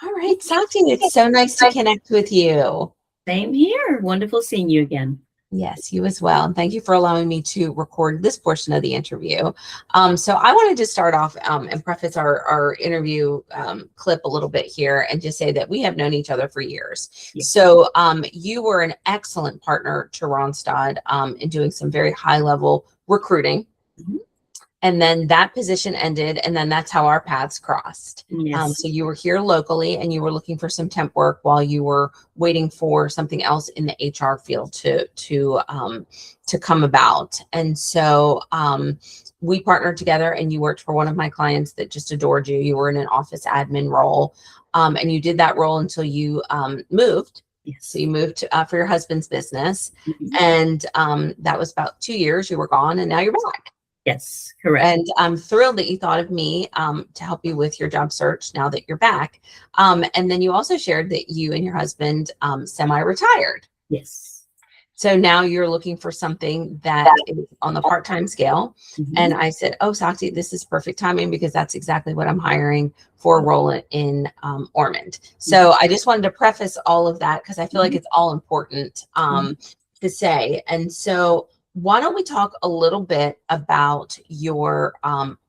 All right, Sakti, it's so nice to connect with you. Same here. Wonderful seeing you again. Yes, you as well. And thank you for allowing me to record this portion of the interview. So I wanted to start off and preface our interview clip a little bit here and just say that we have known each other for years. Yeah. So you were an excellent partner to Ronstad in doing some very high level recruiting. Mhm. And then that position ended, and then that's how our paths crossed. Yes. So you were here locally, and you were looking for some temp work while you were waiting for something else in the HR field to come about. And so we partnered together, and you worked for one of my clients that just adored you. You were in an office admin role, and you did that role until you moved. Yes. So you moved for your husband's business, Mhm. and that was about 2 years. You were gone, and now you're back. Yes, correct. And I'm thrilled that you thought of me to help you with your job search now that you're back. And then you also shared that you and your husband semi-retired. Yes. So now you're looking for something that is on the part-time scale. Mhm. And I said, oh, Sakti, this is perfect timing because that's exactly what I'm hiring for a role in Ormond. So I just wanted to preface all of that because I feel like it's all important to say. And so why don't we talk a little bit about your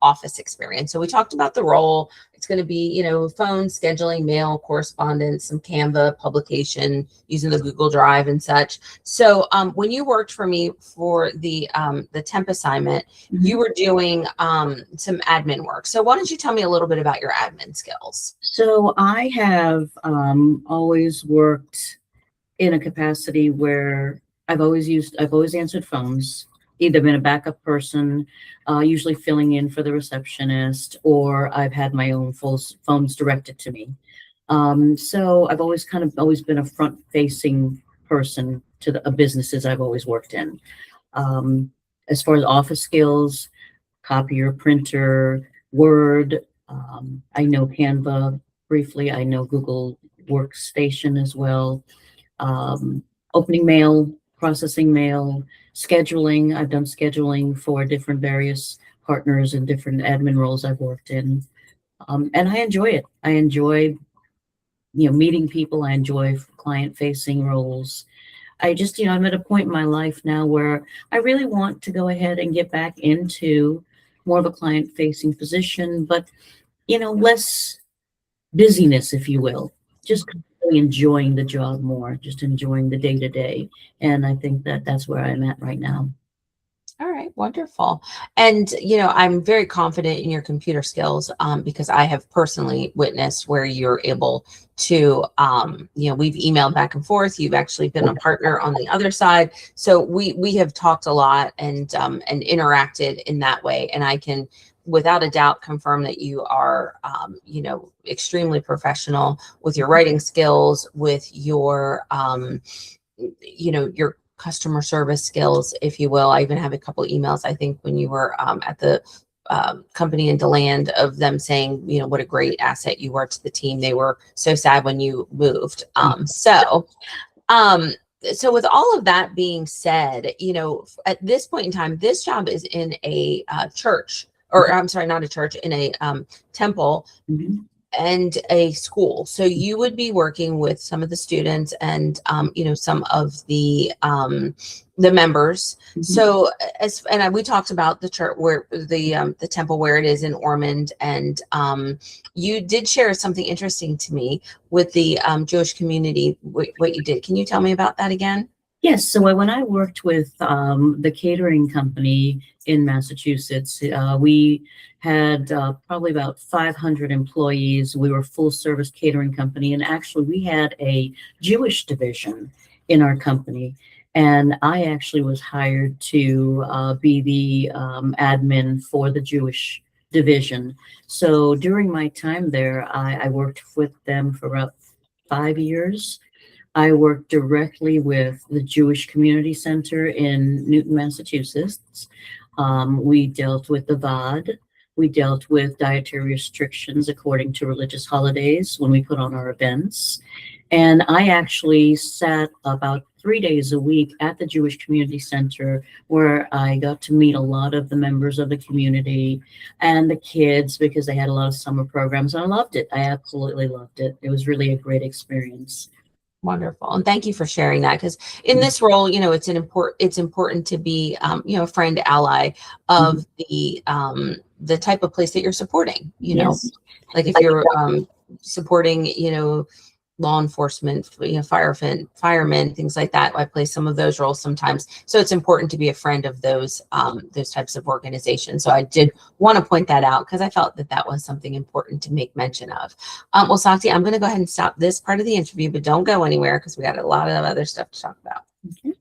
office experience? So we talked about the role. It's going to be, phone, scheduling, mail, correspondence, some Canva publication using the Google Drive and such. So when you worked for me for the temp assignment, you were doing some admin work. So why don't you tell me a little bit about your admin skills? So I have always worked in a capacity where I've always answered phones, either been a backup person, usually filling in for the receptionist, or I've had my own phones directed to me. So I've always been a front-facing person to the businesses I've always worked in. As far as office skills, copier, printer, Word, I know Canva briefly. I know Google Workstation as well. Opening mail, processing mail, scheduling. I've done scheduling for different various partners and different admin roles I've worked in. And I enjoy it. I enjoy, meeting people. I enjoy client-facing roles. I just, I'm at a point in my life now where I really want to go ahead and get back into more of a client-facing position, but, less busyness, if you will. Just really enjoying the job more, just enjoying the day-to-day. And I think that's where I'm at right now. All right, wonderful. And, I'm very confident in your computer skills because I have personally witnessed where you're able to, we've emailed back and forth. You've actually been a partner on the other side. So we have talked a lot and interacted in that way. And I can, without a doubt, confirm that you are, extremely professional with your writing skills, with your, your customer service skills, if you will. I even have a couple emails, I think, when you were at the company in DeLand of them saying, what a great asset you were to the team. They were so sad when you moved. So with all of that being said, at this point in time, this job is in a church, or I'm sorry, not a church, in a temple. And a school. So you would be working with some of the students and some of the members. So we talked about the church where the temple where it is in Ormond, and you did share something interesting to me with the Jewish community. What you did? Can you tell me about that again? Yes. So when I worked with the catering company in Massachusetts, we had probably about 500 employees. We were a full service catering company. And actually, we had a Jewish division in our company. And I actually was hired to be the admin for the Jewish division. So during my time there, I worked with them for about 5 years. I worked directly with the Jewish Community Center in Newton, Massachusetts. We dealt with the VOD, We dealt with dietary restrictions according to religious holidays when we put on our events. And I actually sat about 3 days a week at the Jewish Community Center, where I got to meet a lot of the members of the community and the kids, because they had a lot of summer programs. And I loved it. I absolutely loved it. It was really a great experience. Wonderful. And thank you for sharing that, because in this role, you know, it's important to be, you know, a friend, ally of the type of place that you're supporting, you know, Yes. like if you're supporting, you know, law enforcement, you know, firemen, things like that. I play some of those roles sometimes. So it's important to be a friend of those types of organizations. So I did want to point that out because I felt that that was something important to make mention of. Well, Sakti, I'm going to go ahead and stop this part of the interview, but don't go anywhere because we got a lot of other stuff to talk about. Okay.